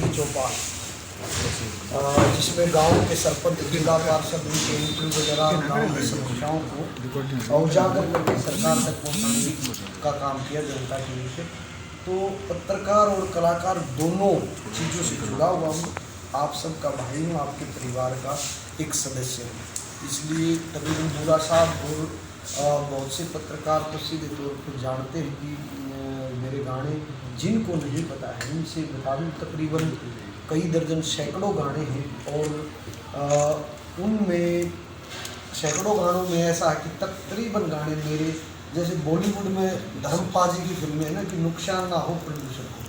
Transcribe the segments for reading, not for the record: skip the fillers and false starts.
शांति चौपाल, जिसमें गांव के सरपंच, जिला पार्षद, उनके इंटरव्यू वगैरह गाँव की समस्याओं को उजागर करके सरकार तक पहुँचाने का काम किया जनता के लिए से। तो पत्रकार और कलाकार दोनों चीज़ों से जुड़ा हुआ हूँ, आप सबका भाई हूँ, आपके परिवार का एक सदस्य हूँ। इसलिए तकरीबन बुरा साहब और बहुत से पत्रकार तो सीधे तौर पर जानते हैं कि मेरे गाने जिनको नहीं पता है इनसे बता दूँ, तकरीबन कई दर्जन सैकड़ों गाने हैं और उनमें सैकड़ों गानों में ऐसा है कि तकरीबन गाने मेरे, जैसे बॉलीवुड में धर्मपाजी की फिल्में है ना कि नुकसान ना हो प्रोड्यूसर को,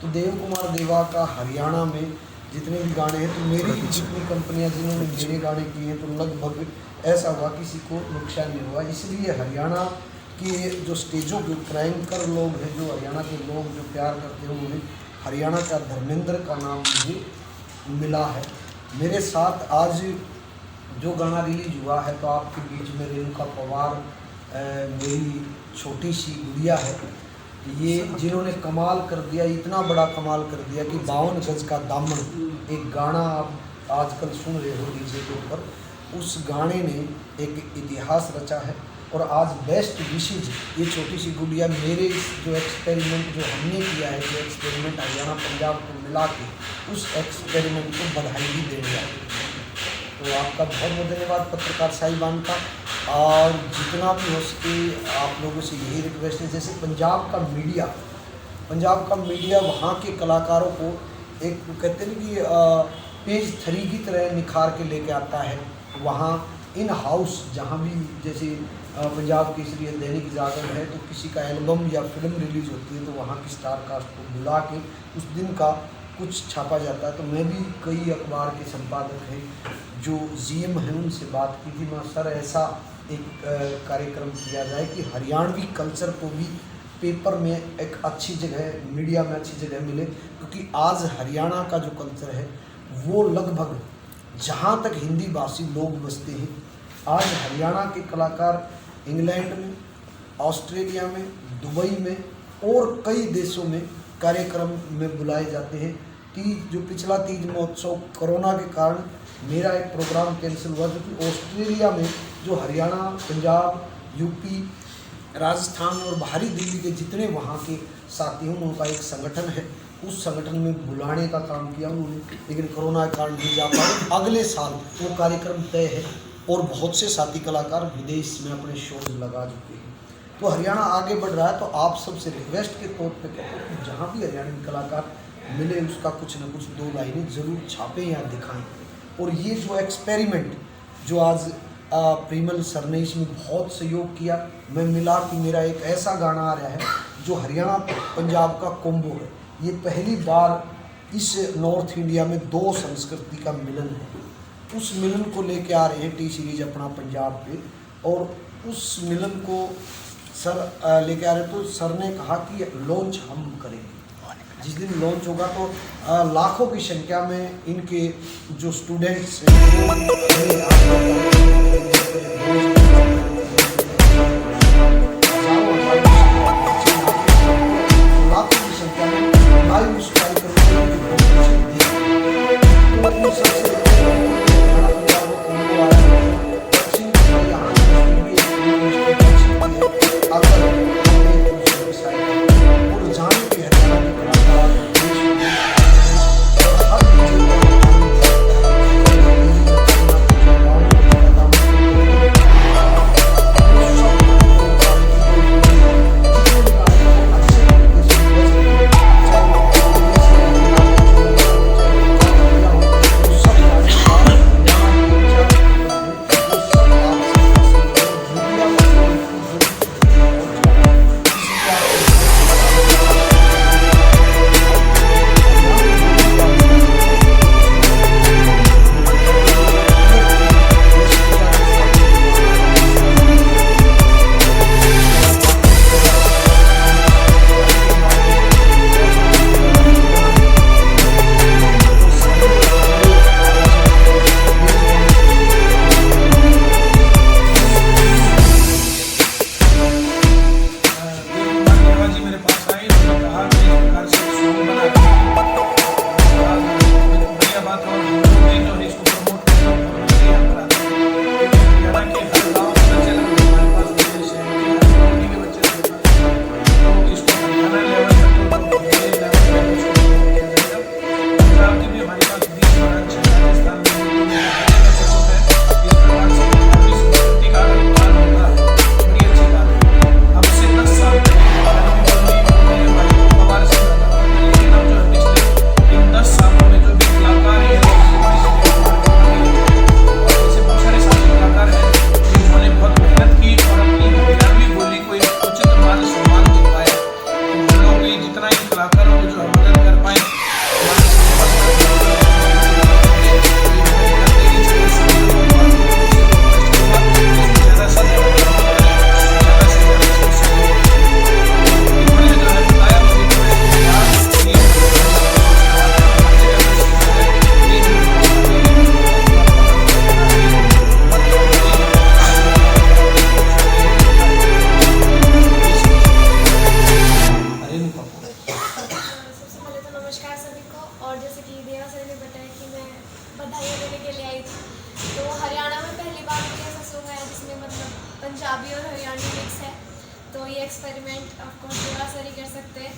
तो देव कुमार देवा का हरियाणा में जितने भी गाने हैं, तो मेरी जितनी कंपनियां जिन्होंने मेरे गाने किए हैं, तो लगभग ऐसा हुआ किसी को नुकसान नहीं हुआ। इसलिए हरियाणा के जो स्टेजों के क्रैंकर लोग हैं, जो हरियाणा के लोग जो प्यार करते हैं, उन्हें हरियाणा का धर्मेंद्र का नाम मुझे मिला है। मेरे साथ आज जो गाना रिलीज हुआ है, तो आपके बीच में रेणुका पवार मेरी छोटी सी गुड़िया है, ये जिन्होंने कमाल कर दिया, इतना बड़ा कमाल कर दिया कि 52 गज का दामन, एक गाना आप आजकल सुन रहे हो डीजे के ऊपर, उस गाने ने एक इतिहास रचा है। और आज बेस्ट विशेज ये छोटी सी गुड़िया मेरे जो एक्सपेरिमेंट जो हमने किया है, जो एक्सपेरिमेंट हरियाणा पंजाब को मिला के, उस एक्सपेरिमेंट को बधाई भी देने आई। तो आपका बहुत बहुत धन्यवाद पत्रकार साहिबान का। और जितना भी हो सके आप लोगों से यही रिक्वेस्ट है, जैसे पंजाब का मीडिया वहाँ के कलाकारों को एक कहते हैं कि पेज 3 की तरह निखार के लेके आता है। वहाँ इन हाउस जहाँ भी जैसे पंजाब केसरी या दैनिक जागरण है, तो किसी का एल्बम या फिल्म रिलीज़ होती है, तो वहाँ की स्टार कास्ट को बुला के उस दिन का कुछ छापा जाता है। तो मैं भी कई अखबार के संपादक हैं जो जीएम हैं, उनसे बात की थी, मैं सर ऐसा एक कार्यक्रम किया जाए कि हरियाणवी कल्चर को भी पेपर में एक अच्छी जगह, मीडिया में अच्छी जगह मिले, क्योंकि आज हरियाणा का जो कल्चर है वो लगभग जहाँ तक हिंदी भाषी लोग बसते हैं, आज हरियाणा के कलाकार इंग्लैंड में, ऑस्ट्रेलिया में, दुबई में और कई देशों में कार्यक्रम में बुलाए जाते हैं। जो पिछला तीज महोत्सव कोरोना के कारण मेरा एक प्रोग्राम कैंसिल हुआ, जो कि ऑस्ट्रेलिया में जो हरियाणा, पंजाब, यूपी, राजस्थान और बाहरी दिल्ली के जितने वहाँ के साथी हैं, उनका एक संगठन है, उस संगठन में बुलाने का काम किया उन्होंने, लेकिन कोरोना के कारण नहीं जा पाए। अगले साल वो कार्यक्रम तय है और बहुत से साथी कलाकार विदेश में अपने शोज लगा चुके हैं। तो हरियाणा आगे बढ़ रहा है। तो आप सबसे रिक्वेस्ट के तौर पे कहते हैं कि जहाँ भी हरियाणवी कलाकार मिले, उसका कुछ न कुछ 2 लाइनें ज़रूर छापें या दिखाएं। और ये जो एक्सपेरिमेंट जो आज प्रीमल सर ने इसमें बहुत सहयोग किया, मैं मिला कि मेरा एक ऐसा गाना आ रहा है जो हरियाणा पंजाब का कॉम्बो है। ये पहली बार इस नॉर्थ इंडिया में 2 संस्कृति का मिलन है। उस मिलन को लेके आ रहे हैं टी सीरीज अपना पंजाब पे, और उस मिलन को सर लेके आ रहे, तो सर ने कहा कि लॉन्च हम करेंगे। जिस दिन लॉन्च होगा तो लाखों की संख्या में इनके जो स्टूडेंट्स लाखों की संख्या में लाइव उस कार्यक्रम और जैसे कि देवा सर ने बताया कि मैं बधाइयाँ देने के लिए आई थी, तो हरियाणा में पहली बार मुझे ऐसा सॉन्ग आया जिसमें मतलब पंजाबी और हरियाणवी मिक्स है। तो ये एक्सपेरिमेंट ऑफकोर्स देवा सर ही कर सकते हैं।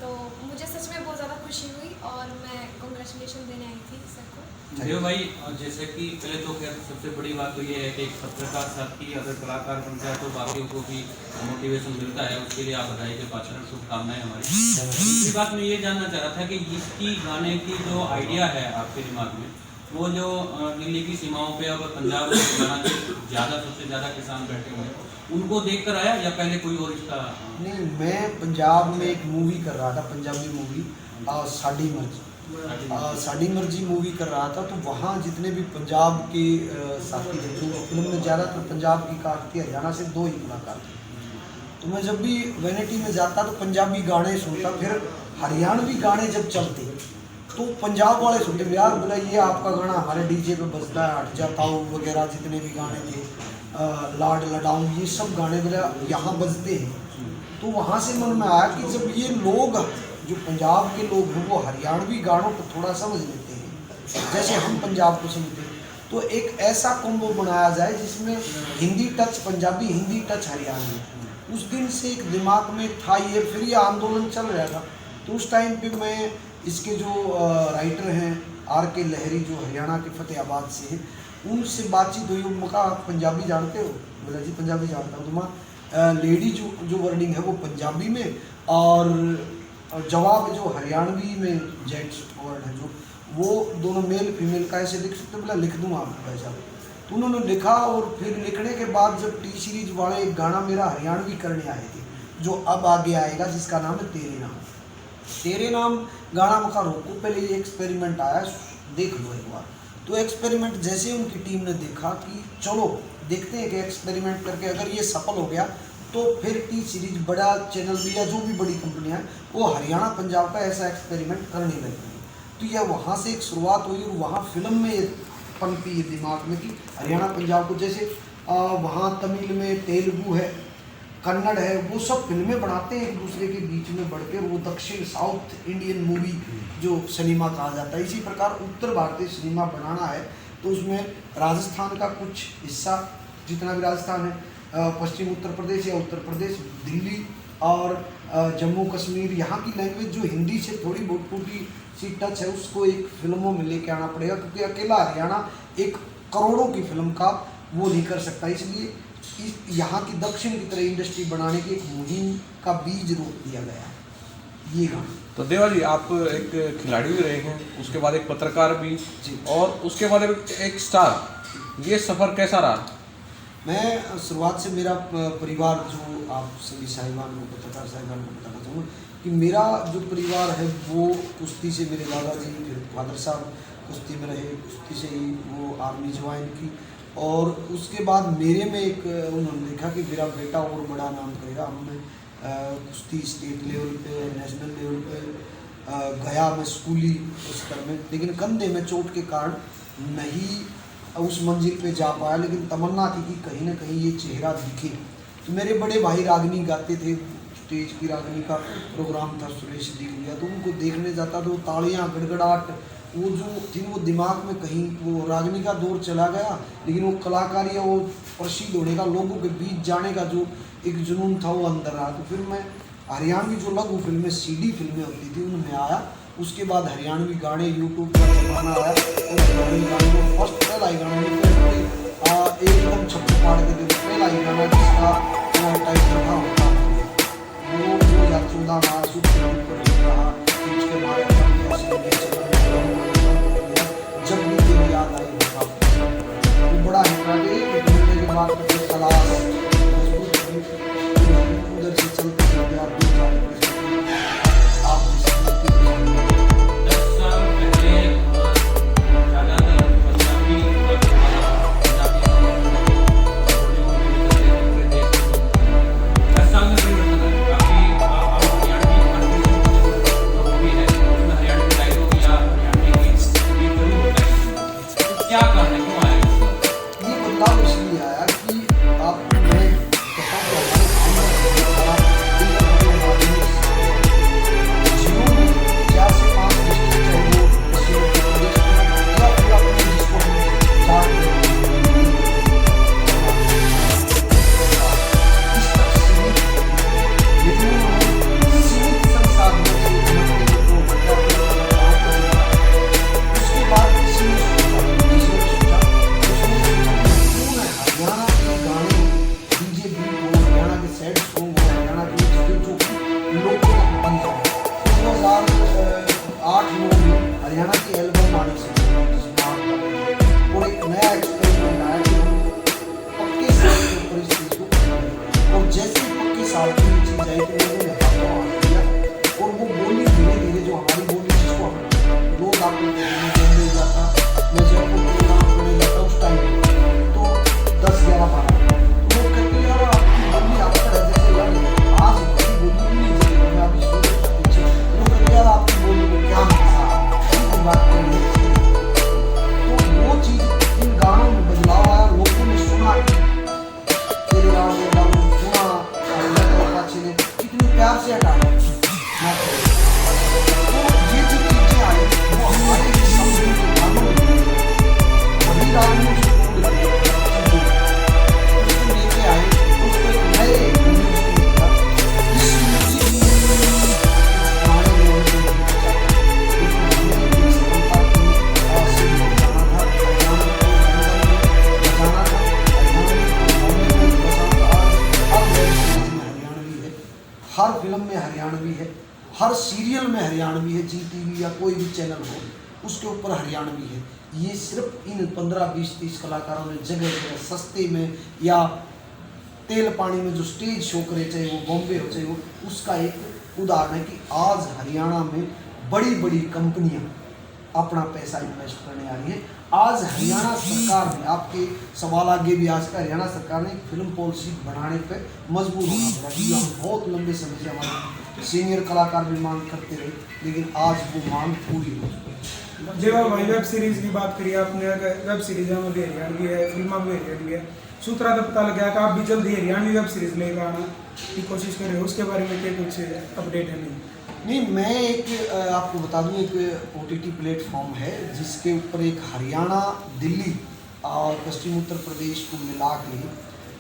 तो मुझे सच में बहुत ज़्यादा खुशी हुई और मैं कॉन्ग्रेचुलेशन देने आई थी सर को। देव भाई, जैसे कि पहले तो खैर सबसे बड़ी बात तो ये है कि एक पत्रकार साथी अगर कलाकार बन जाए तो बाकियों को भी मोटिवेशन मिलता है, उसके लिए आप बधाई के पात्र हैं, शुभकामनाएं हमारी। दूसरी बात मैं ये जानना चाह रहा था कि इसकी गाने की जो आइडिया है आपके दिमाग में, वो जो दिल्ली की सीमाओं पे और पंजाब में सबसे ज़्यादा किसान बैठे हुए हैं, उनको देख कर आया या पहले कोई और इसका? नहीं, मैं पंजाब में एक मूवी कर रहा था, पंजाबी मूवी साड़ी मर्जी, साड़ी मर्जी मूवी कर रहा था। तो वहाँ जितने भी पंजाब के साथी थे, जो फिल्म में ज़्यादातर पंजाब की कास्ट थी, हरियाणा से 2 ही कलाकार थे। तो मैं जब भी वैनिटी में जाता तो पंजाबी गाने सुनता, फिर हरियाणवी गाने जब चलते तो पंजाब वाले सुनते, यार बोला ये आपका गाना हमारे डीजे पे बजता है, हट जाता हूँ वगैरह जितने भी गाने थे, लाड लडाऊं, ये सब गाने बोला यहाँ बजते हैं। तो वहाँ से मन में आया कि जब ये लोग जो पंजाब के लोग हैं वो हरियाणवी गानों को थोड़ा समझ लेते हैं जैसे हम पंजाब को समझते हैं, तो एक ऐसा कॉम्बो बनाया जाए जिसमें हिंदी टच पंजाबी, हिंदी टच हरियाणवी। उस दिन से एक दिमाग में था ये, फिर ये आंदोलन चल रहा था। तो उस टाइम पे मैं इसके जो राइटर हैं RK लहरी, जो हरियाणा के फतेहाबाद से हैं, उनसे बातचीत हुई। उन्होंने कहा आप पंजाबी जानते हो? बोला जी पंजाबी जानता हूँ। तो मैं लेडी जो वर्डिंग है वो पंजाबी में, और जवाब जो हरियाणवी में जेंट्स वर्ड है जो, वो दोनों मेल फीमेल का ऐसे लिख सकते। बोला लिख दूँ आपको पैसा। तो उन्होंने लिखा, और फिर लिखने के बाद जब टी सीरीज वाले एक गाना मेरा हरियाणवी करने आए थे, जो अब आगे आएगा, जिसका नाम है तेरे नाम। तेरे नाम गाना मखा रोको, पहले ये एक्सपेरिमेंट आया, देख लो एक बार। तो एक्सपेरिमेंट जैसे उनकी टीम ने देखा कि चलो देखते हैं कि एक्सपेरिमेंट करके अगर ये सफल हो गया तो फिर टी सीरीज बड़ा चैनल भी या जो भी बड़ी कंपनियां हैं वो हरियाणा पंजाब का ऐसा एक्सपेरिमेंट करने लगी। तो यह वहाँ से एक शुरुआत हुई, और वहाँ फिल्म में ये पनपी ये दिमाग में कि हरियाणा पंजाब को, जैसे वहाँ तमिल में तेलुगु है, कन्नड़ है, वो सब फिल्में बनाते हैं एक दूसरे के बीच में बढ़ के। वो दक्षिण साउथ इंडियन मूवी जो सिनेमा कहा जाता है, इसी प्रकार उत्तर भारतीय सिनेमा बनाना है तो उसमें राजस्थान का कुछ हिस्सा, जितना भी राजस्थान है, पश्चिम उत्तर प्रदेश या उत्तर प्रदेश, दिल्ली और जम्मू कश्मीर, यहाँ की लैंग्वेज जो हिंदी से थोड़ी बहुत टूटी सी टच है, उसको एक फिल्मों में लेके आना पड़ेगा, क्योंकि अकेला हरियाणा एक करोड़ों की फिल्म का वो नहीं कर सकता। इसलिए यहाँ की दक्षिण की तरह इंडस्ट्री बनाने की एक मुहिम का बीज रोप दिया गया ये गाना। तो देवा जी, आप एक खिलाड़ी भी रहे हैं, उसके बाद एक पत्रकार भी, और उसके बाद एक स्टार, ये सफ़र कैसा रहा? मैं शुरुआत से मेरा परिवार, जो आप सभी साहिबान को, पत्रकार साहिबान को बताना चाहूँगा कि मेरा जो परिवार है वो कुश्ती से, मेरे दादाजी फिर फादर साहब कुश्ती में रहे, कुश्ती से ही वो आर्मी ज्वाइन की, और उसके बाद मेरे में एक उन्होंने देखा कि मेरा बेटा और बड़ा नाम करेगा। हमने कुश्ती स्टेट लेवल पे, नेशनल लेवल पे गया मैं स्कूली स्तर में, लेकिन कंधे में चोट के कारण नहीं उस मंजिल पे जा पाया। लेकिन तमन्ना थी कि कहीं ना कहीं ये चेहरा दिखे। तो मेरे बड़े भाई रागनी गाते थे, स्टेज की रागनी का प्रोग्राम था सुरेश दिया, तो उनको देखने जाता तो तालियां गड़गड़ाहट वो जो थी वो दिमाग में कहीं वो रागनी का दौर चला गया, लेकिन वो कलाकारी या वो प्रसिद्ध होने का, लोगों के बीच जाने का जो एक जुनून था वो अंदर रहा। तो फिर मैं हरियाणवी जो लघु फिल्में CD फिल्में होती थी उनमें आया। उसके बाद हरियाणवी गाने यूट्यूब पर जमाना आया, और हरियाणवी गाने में फर्स्ट पहला ही गाना एकदम छप्पू पाड़ के दे, पहला ही गाना जिसका टाइटल था वो 2014 रहा, इसके बाद जब भी तेरी याद आई वो बड़ा हिट रहा के बाद तलाश उधर से चलते चलते आप दूर जाने आप 10 साल पहले ज़्यादातर पंजाबी पूरे देश में 10 साल में परिवर्तन है। काफ़ी हरियाणवी भी है, उसमें हरियाणवी डायलॉग या पानी से जिसमें आग लगी। और एक नया एक्सपेरिमेंट आया कि हम पक्के साल के ऊपर इस चीज़ को करें। और जैसे ही पक्के साल की चीज़ आई तो लोगों ने हाथों हाथ किया और वो बोली धीरे धीरे जो हमारी बोली जिसको हम लोग आपको बोलने जाता, मैं जयपुर में काम करने जाता उस टाइम तो 10-11-12 तो लोग कहते हैं यार आपकी बोली आपका जैसे लग आज बड़ी बोली नहीं जैसे मैं अभी सोच पीछे लोग कहते यार आपकी बोली में क्या मजा है बात करनी तो वो चीज़ इन गानों में बदलाव आया। लोगों ने सुना तेरे गाँव में गाँव सुना ने कितनी प्यार से हटा तो ये जो चीज़ें आई वो हमारे समझने के गानों में वही गानों उसको लेके आए उसको एक नए हर फिल्म में हरियाणवी है, हर सीरियल में हरियाणवी है, जी टीवी या कोई भी चैनल हो उसके ऊपर हरियाणवी है। ये सिर्फ इन 15-20-30 कलाकारों ने जगह जगह सस्ते में या तेल पानी में जो स्टेज शो करे, चाहे वो बॉम्बे हो चाहे वो, उसका एक उदाहरण है कि आज हरियाणा में बड़ी बड़ी कंपनियां अपना पैसा इन्वेस्ट करने आ रही है। आज हरियाणा सरकार ने, आपके सवाल आगे भी आज का, हरियाणा सरकार ने एक फिल्म पॉलिसी बनाने पे मजबूर होना पड़ा क्योंकि हम बहुत लंबे समय से हमारे सीनियर कलाकार भी मांग करते रहे, लेकिन आज वो मांग पूरी हो चुकी है। जब भाई वेब सीरीज़ की बात करी आपने, वेब सीरीज में भी हरियाणवी है, फिल्म भी हरियाणवी है, सूत्रा तो पता लग गया कि आप भी जल्दी हरियाणवी वेब सीरीज लेकर आना की कोशिश कर रहे हो, उसके बारे में क्या कुछ अपडेट है? नहीं, मैं एक आपको बता दूं, एक OTT प्लेटफॉर्म है जिसके ऊपर एक हरियाणा, दिल्ली और पश्चिम उत्तर प्रदेश को मिला के,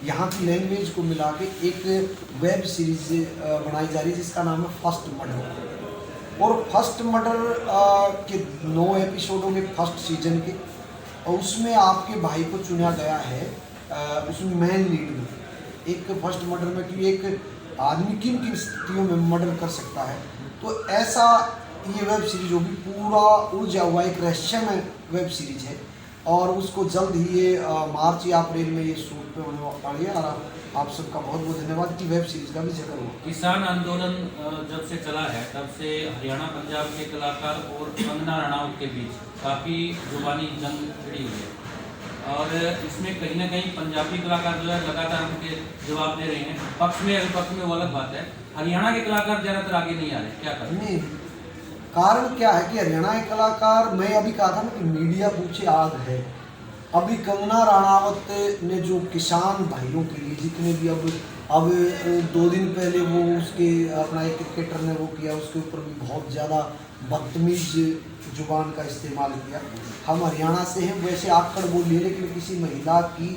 यहाँ की लैंग्वेज को मिला के एक वेब सीरीज बनाई जा रही है जिसका नाम है फर्स्ट मर्डर। और फर्स्ट मर्डर के 9 एपिसोड होंगे फर्स्ट सीजन के, और उसमें आपके भाई को चुना गया है उसमें मेन लीड में। एक फर्स्ट मर्डर में कि एक आदमी किन किन स्थितियों में मर्डर कर सकता है, तो ऐसा ये वेब सीरीज होगी, पूरा उलझा हुआ एक रहस्यमय वेब सीरीज है। और उसको जल्द ही ये मार्च या अप्रैल में ये शूट पे होने वाली है। और आप सबका बहुत बहुत धन्यवाद कि वेब सीरीज का भी जिक्र हुआ। किसान आंदोलन जब से चला है तब से हरियाणा पंजाब के कलाकार और कंगना रनावत के बीच काफ़ी जुबानी जंग छिड़ी हुई है, और इसमें कहीं ना कहीं पंजाबी कलाकार जो है लगातार उनके जवाब दे रहे हैं, पक्ष में विपक्ष में वो अलग बात है। हरियाणा के कलाकार ज़्यादातर आगे नहीं आ रहे, क्या करें? नहीं, कारण क्या है कि हरियाणा के कलाकार, मैं अभी कहा था ना कि मीडिया पूछे आग है। अभी कंगना रनावत ने जो किसान भाइयों के लिए जितने भी अब 2 दिन पहले वो उसके अपना एक क्रिकेटर ने वो किया, उसके ऊपर भी बहुत ज़्यादा बदतमीज जुबान का इस्तेमाल किया। हम हरियाणा से हैं, वैसे आकड़ बोली है, लेकिन किसी महिला की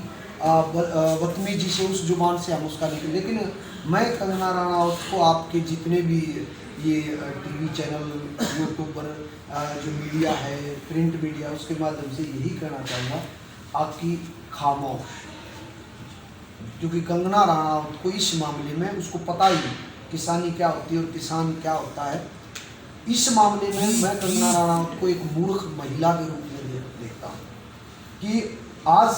बदतमीजी से उस जुबान से हम उसका निकले। लेकिन मैं कंगना रनावत को आपके जितने भी ये टीवी चैनल, यूट्यूबर, जो मीडिया है, प्रिंट मीडिया, उसके माध्यम से यही कहना चाहूँगा, आपकी खामोश, क्योंकि कंगना रनावत को इस मामले में उसको पता ही किसानी क्या होती है और किसान क्या होता है। इस मामले में मैं कंगना रनावत को एक मूर्ख महिला के रूप में देखता हूँ कि आज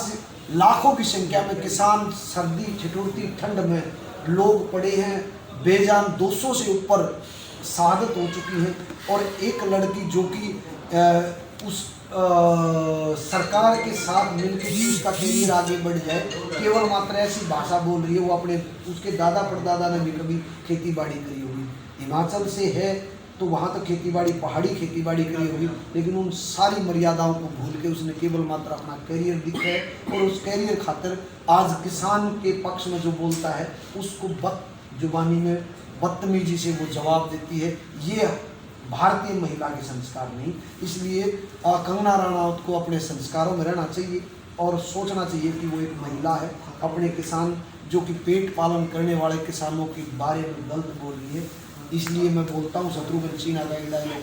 लाखों की संख्या में किसान सर्दी ठिठुरती ठंड में लोग पड़े हैं, बेजान 200 से ऊपर शहादत हो चुकी है। और एक लड़की जो कि उस सरकार के साथ मिलकर उसका करियर आगे बढ़ जाए, केवल मात्र ऐसी भाषा बोल रही है। वो अपने उसके दादा परदादा ने भी कभी खेती बाड़ी करी होगी, हिमाचल से है तो वहाँ तो खेती बाड़ी, पहाड़ी खेती बाड़ी करी होगी, लेकिन उन सारी मर्यादाओं को भूल के उसने केवल मात्र अपना करियर दिखा है। और उस करियर खातिर आज किसान के पक्ष में जो बोलता है उसको जुबानी में बदतमीजी से वो जवाब देती है। ये भारतीय महिला के संस्कार नहीं। इसलिए कंगना रनावत को अपने संस्कारों में रहना चाहिए और सोचना चाहिए कि वो एक महिला है। अपने किसान जो कि पेट पालन करने वाले किसानों के बारे में गलत बोल रही है। इसलिए मैं बोलता हूँ शत्रुघ्न सिन्हा का एक डायलॉग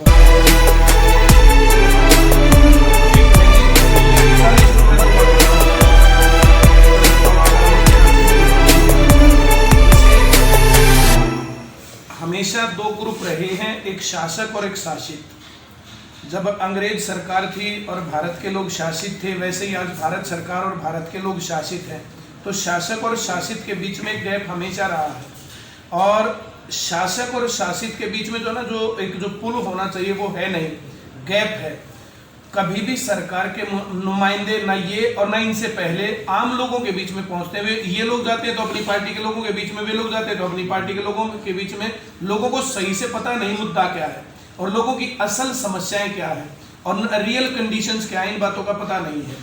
हमेशा 2 ग्रुप रहे हैं, एक शासक और एक शासित। जब अंग्रेज सरकार थी और भारत के लोग शासित थे, वैसे ही आज भारत सरकार और भारत के लोग शासित हैं। तो शासक और शासित के बीच में एक गैप हमेशा रहा है, और शासक और शासित के बीच में जो पुल होना चाहिए वो है नहीं, गैप है। कभी भी सरकार के नुमाइंदे ना ये और ना इनसे पहले आम लोगों के बीच में पहुंचते हुए, ये लोग जाते हैं तो अपनी पार्टी के लोगों के बीच में, वे लोग जाते हैं तो अपनी पार्टी के लोगों के बीच में। लोगों को सही से पता नहीं मुद्दा क्या है और लोगों की असल समस्याएं क्या है और रियल कंडीशंस क्या है, इन बातों का पता नहीं है।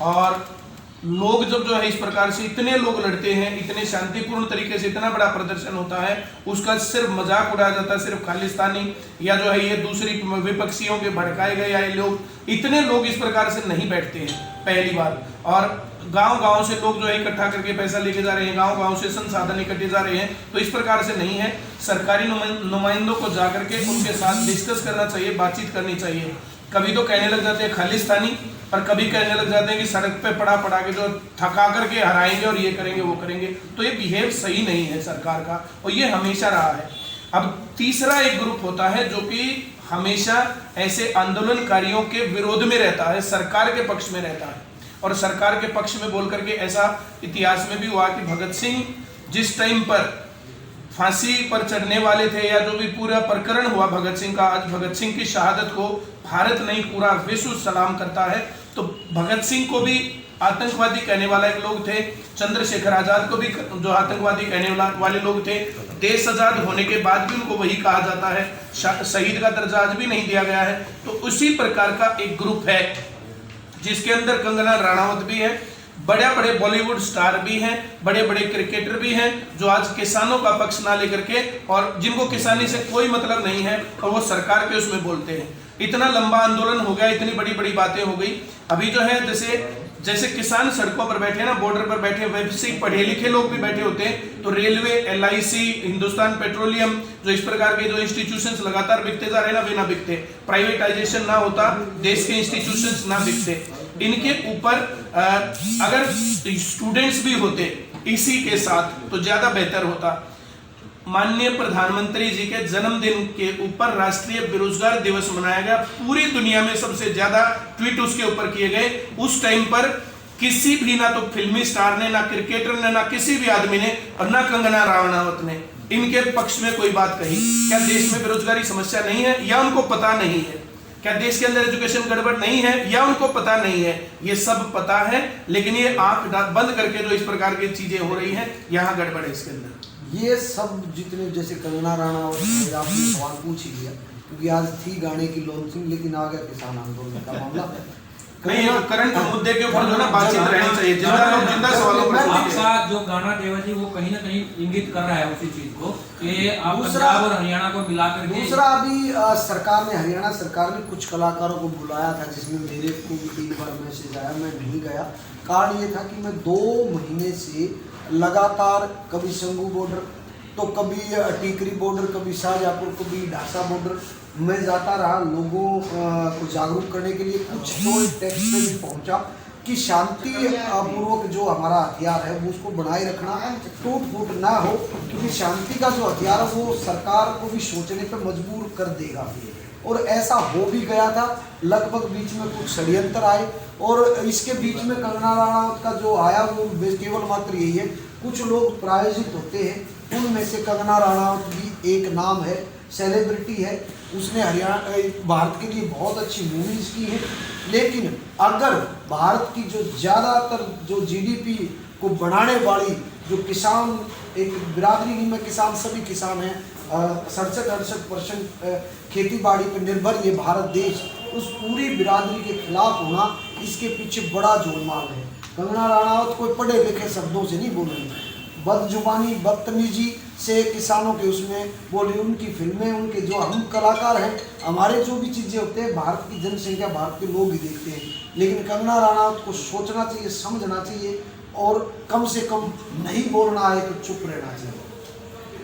और लोग जब इस प्रकार से इतने लोग लड़ते हैं, इतने शांतिपूर्ण तरीके से इतना बड़ा प्रदर्शन होता है, उसका सिर्फ मजाक उड़ाया जाता है, सिर्फ खालिस्तानी या ये दूसरी विपक्षियों के भड़काए गए या लोग, इतने लोग इस प्रकार से नहीं बैठते हैं पहली बार। और गांव-गांव से लोग इकट्ठा करके पैसा लेके जा रहे हैं, गांव-गांव से संसाधन इकट्ठे जा रहे हैं, तो इस प्रकार से नहीं है। सरकारी नुमाइंदों को जाकर के उनके साथ डिस्कस करना चाहिए, बातचीत करनी चाहिए। कभी तो कहने लग जाते हैं खालिस्तानी, और कभी कहने लग जाते हैं कि सड़क पे पड़ा के जो थका करके हराएंगे और ये करेंगे वो करेंगे। तो ये बिहेव सही नहीं है सरकार का, और ये हमेशा रहा है। अब तीसरा एक ग्रुप होता है जो कि हमेशा ऐसे आंदोलनकारियों के विरोध में रहता है, सरकार के पक्ष में रहता है। और सरकार के पक्ष में बोल करके ऐसा इतिहास में भी हुआ कि भगत सिंह जिस टाइम पर फांसी पर चढ़ने वाले थे, या जो भी पूरा प्रकरण हुआ भगत सिंह का, आज भगत सिंह की शहादत को भारत नहीं पूरा विश्व सलाम करता है। तो भगत सिंह को भी आतंकवादी कहने वाला एक लोग थे, चंद्रशेखर आजाद को भी जो आतंकवादी कहने वाले लोग थे। देश आजाद होने के बाद भी उनको वही कहा जाता है, शहीद का दर्जा आज भी नहीं दिया गया है। तो उसी प्रकार का एक ग्रुप है जिसके अंदर कंगना रनावत भी है, बड़े बॉलीवुड स्टार भी हैं, बड़े बड़े क्रिकेटर भी हैं, जो आज किसानों का पक्ष ना लेकर के, और जिनको किसानी से कोई मतलब नहीं है, और वो सरकार के उसमें बोलते हैं। इतना लंबा आंदोलन हो गया, इतनी बड़ी बड़ी बातें हो गई। अभी जैसे किसान सड़कों पर बैठे ना, बॉर्डर पर बैठे, वैसे ही पढ़े लिखे लोग भी बैठे होते हैं। तो रेलवे, LIC, हिंदुस्तान पेट्रोलियम, जो इस प्रकार के जो इंस्टीट्यूशंस लगातार बिकते जा रहे हैं ना, वे ना बिकते, प्राइवेटाइजेशन ना होता, देश के इंस्टीट्यूशंस ना बिकते, इनके ऊपर अगर स्टूडेंट्स भी होते इसी के साथ तो ज्यादा बेहतर होता। माननीय प्रधानमंत्री जी के जन्मदिन के ऊपर राष्ट्रीय बेरोजगार दिवस मनाया गया, पूरी दुनिया में सबसे ज्यादा ट्वीट उसके ऊपर किए गए। उस टाइम पर किसी भी, ना तो फिल्मी स्टार ने, ना क्रिकेटर ने, ना किसी भी आदमी ने, और ना कंगना रनावत ने इनके पक्ष में कोई बात कही। क्या देश में बेरोजगारी समस्या नहीं है, या उनको पता नहीं है? क्या देश के अंदर एजुकेशन गड़बड़ नहीं है, या उनको पता नहीं है? ये सब पता है, लेकिन ये आंख बंद करके जो इस प्रकार की चीजें हो रही हैं, यहाँ गड़बड़ है इसके अंदर। ये सब जितने, जैसे कंगना रनावत और आपने सवाल पूछ ही लिया, क्योंकि आज थी गाने की लॉन्चिंग, लेकिन आ गया किसान आंदोलन का मामला। नहीं, करंट मुद्दे के ऊपर जो ना बातचीत रहनी चाहिए, जिंदा सवालों पर। आपका जो गाना देवा जी वो कहीं ना कहीं इंगित कर रहा है उसी चीज को कि आप पंजाब और हरियाणा को मिलाकर के। दूसरा, अभी सरकार ने, हरियाणा सरकार ने कुछ कलाकारों को बुलाया था, जिसमें मेरे को भी 3 बार मैसेज आया, मैं नहीं गया। कारण ये था कि मैं 2 महीने से लगातार कभी संगू बॉर्डर, तो कभी टीकरी बॉर्डर, कभी शाहजहाँपुर, कभी ढासा बॉर्डर में जाता रहा, लोगों को जागरूक करने के लिए। कुछ तो टेक्स्ट पे भी पहुंचा कि शांति पूर्वक जो हमारा हथियार है वो उसको बनाए रखना, टूट फूट ना हो, क्योंकि शांति का जो हथियार है वो सरकार को भी सोचने पर मजबूर कर देगा। और ऐसा हो भी गया था। लगभग बीच में कुछ षड्यंत्र आए, और इसके बीच में कंगना रनावत का जो आया वो केवल मात्र यही है, कुछ लोग प्रायोजित होते हैं, उनमें से कंगना रनावत भी एक नाम है, सेलिब्रिटी है। उसने हरियाणा, भारत के लिए बहुत अच्छी मूवीज की है। लेकिन अगर भारत की जो ज़्यादातर जो GDP को बढ़ाने वाली जो किसान, एक बिरादरी में किसान, सभी किसान हैं, 67-68% खेती बाड़ी पर निर्भर ये भारत देश, उस पूरी बिरादरी के खिलाफ होना, इसके पीछे बड़ा जोरमाल है। कंगना रनावत कोई पढ़े लिखे शब्दों से नहीं बोल रही, बदजुबानी, बदतमीजी से किसानों के उसमें बोली। उनकी फिल्में, उनके जो हम कलाकार हैं, हमारे जो भी चीज़ें होते हैं, भारत की जनसंख्या, भारत के लोग ही देखते हैं। लेकिन कंगना रनावत को सोचना चाहिए, समझना चाहिए, और कम से कम नहीं बोलना है तो चुप रहना चाहिए।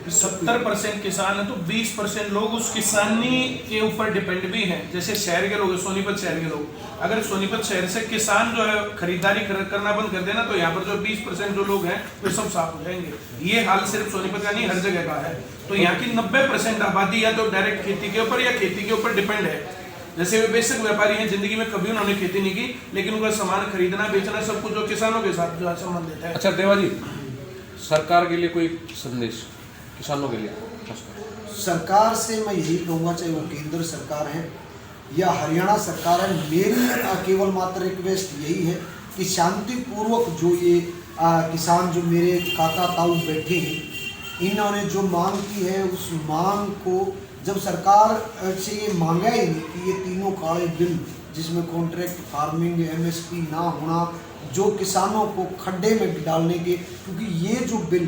70% किसान है तो 20% लोग उस किसानी के ऊपर डिपेंड भी हैं। जैसे शहर के लोग, सोनीपत शहर के लोग, अगर सोनीपत शहर से किसान जो है खरीदारी करना बंद कर देना, तो यहाँ पर जो 20% जो लोग हैं वे सब साफ हो जाएंगे। ये हाल सिर्फ सोनीपत का नहीं, हर जगह का है। तो यहाँ की 90% आबादी या तो डायरेक्ट खेती के ऊपर या खेती के ऊपर डिपेंड है। जैसे वे बेशक व्यापारी हैं, जिंदगी में कभी उन्होंने खेती नहीं की, लेकिन उनका सामान खरीदना बेचना सब कुछ जो किसानों के साथ जो है संबंधित है। अच्छा देवा जी, सरकार के लिए कोई संदेश किसानों के लिए? सरकार से मैं यही कहूँगा, चाहे वो केंद्र सरकार है या हरियाणा सरकार है, मेरी केवल मात्र रिक्वेस्ट यही है कि शांतिपूर्वक जो ये किसान जो मेरे काका ताऊ बैठे हैं, इन्होंने जो मांग की है उस मांग को जब सरकार से ये मांगा ही नहीं कि ये तीनों काले बिल जिसमें कॉन्ट्रैक्ट फार्मिंग, एमएसपी ना होना, जो किसानों को खड्डे में डालने के, क्योंकि ये जो बिल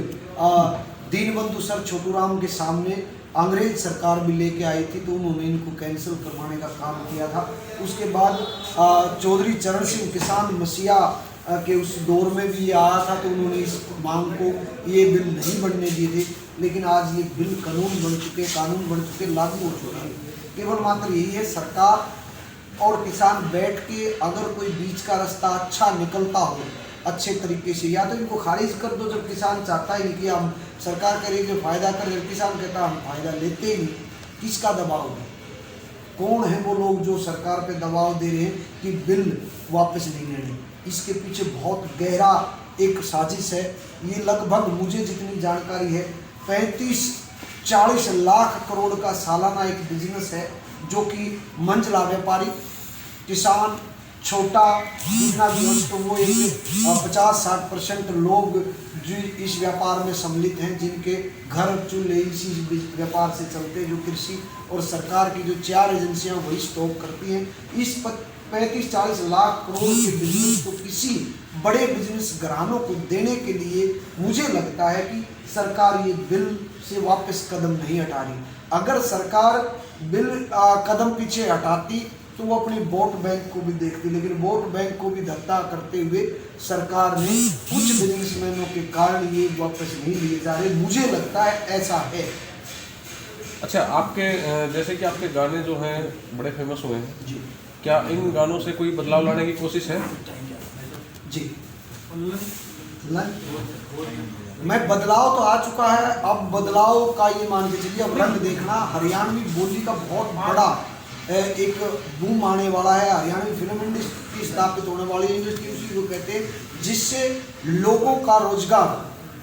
दीनबंधु सर छोटूराम के सामने अंग्रेज सरकार भी लेके आई थी, तो उन्होंने इनको कैंसिल करवाने का काम किया था। उसके बाद चौधरी चरण सिंह किसान मसीहा के उस दौर में भी ये आया था, तो उन्होंने इस मांग को ये बिल नहीं बनने दिए थे, लेकिन आज ये बिल कानून बन चुके, लागू हो चुके हैं। केवल मात्र यही है, सरकार और किसान बैठ के अगर कोई बीच का रास्ता अच्छा निकलता हो अच्छे तरीके से, या तो इनको खारिज कर दो जब किसान चाहता ही नहीं कि हम सरकार करेगी फ़ायदा कर, किसान कहता हम फ़ायदा लेते ही नहीं, किसका दबाव है? कौन है वो लोग जो सरकार पे दबाव दे रहे हैं कि बिल वापस नहीं लेने? इसके पीछे बहुत गहरा एक साजिश है। ये लगभग मुझे जितनी जानकारी है 35-40 लाख करोड़ का सालाना एक बिजनेस है, जो कि मंझला व्यापारी, किसान, छोटा जितना भी हो, तो वो एक 50-60% लोग जो इस व्यापार में सम्मिलित हैं, जिनके घर चूल्हे इसी व्यापार से चलते हैं, जो कृषि और सरकार की जो 4 एजेंसियां वही स्टॉक करती हैं। इस 35-40 लाख करोड़ के बिजनेस को किसी बड़े बिजनेस घरानों को देने के लिए मुझे लगता है कि सरकार ये बिल से वापस कदम नहीं हटा रही। अगर सरकार बिल कदम पीछे हटाती तो वो अपनी वोट बैंक को भी देखती, लेकिन वोट बैंक को भी धक्का करते हुए सरकार ने कुछ बिजनेसमैनों के कारण ये वापस नहीं लिए जा रहे, मुझे लगता है ऐसा है। अच्छा, आपके जैसे कि आपके गाने जो हैं बड़े फेमस हुए हैं जी, क्या इन गानों से कोई बदलाव लाने की कोशिश है? जी, मैं बदलाव तो आ चुका है, अब बदलाव का ये मान के चलिए, अब रंग देखना। हरियाणवी बोली का बहुत बड़ा एक बूम आने वाला है। हरियाणवी फिल्म इंडस्ट्री स्थापित होने वाली इंडस्ट्री उसी को कहते हैं, जिससे लोगों का रोजगार,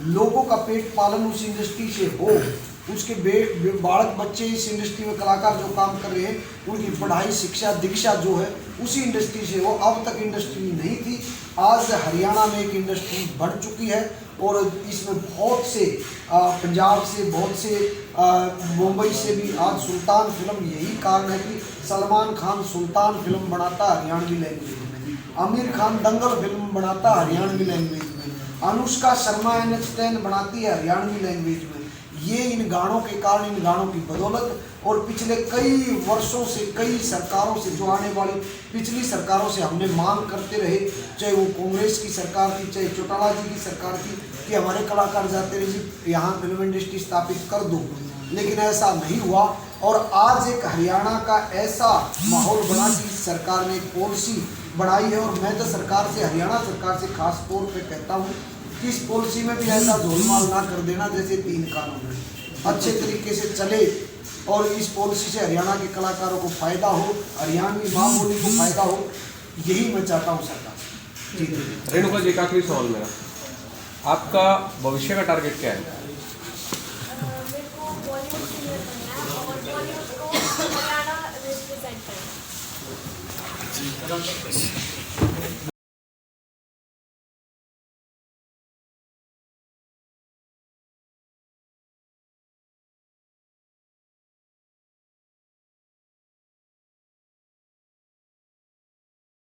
लोगों का पेट पालन उस इंडस्ट्री से हो, उसके बालक बच्चे इस इंडस्ट्री में कलाकार जो काम कर रहे हैं उनकी पढ़ाई, शिक्षा, दीक्षा जो है उसी इंडस्ट्री से हो। अब तक इंडस्ट्री नहीं थी, आज हरियाणा में एक इंडस्ट्री बढ़ चुकी है और इसमें बहुत से पंजाब से, बहुत से मुंबई से भी। आज सुल्तान फिल्म, यही कारण है कि सलमान खान सुल्तान फिल्म बनाता हरियाणवी लैंग्वेज में, आमिर खान दंगल फिल्म बनाता हरियाणवी लैंग्वेज में, अनुष्का शर्मा NH10 बनाती है हरियाणवी लैंग्वेज में। ये इन गानों के कारण, इन गानों की बदौलत, और पिछले कई वर्षों से, कई सरकारों से, जो आने वाली पिछली सरकारों से हमने मांग करते रहे, चाहे वो कांग्रेस की सरकार थी, चाहे चौटाला जी की सरकार थी, कि हमारे कलाकार जाते रहे जी यहाँ फिल्म इंडस्ट्री स्थापित कर दो, लेकिन ऐसा नहीं हुआ। और आज एक हरियाणा का ऐसा माहौल बना कि सरकार ने एक पॉलिसी बनाई है, और मैं तो सरकार से, हरियाणा सरकार से खास तौर पर कहता हूँ कि इस पॉलिसी में भी ऐसा झोलमाल ना कर देना जैसे 3 कानून अच्छे तरीके से चले, और इस पॉलिसी से हरियाणा के कलाकारों को फायदा हो, हरियाणवी माँ बोली को फायदा हो, यही मैं चाहता हूँ सरकार। जी रेणुका जी, एक आखिरी सवाल मेरा, आपका भविष्य का टारगेट क्या है? मेरे को बॉलीवुड सिंगर बनना है और बॉलीवुड को हरियाणा रिप्रेजेंट करना है।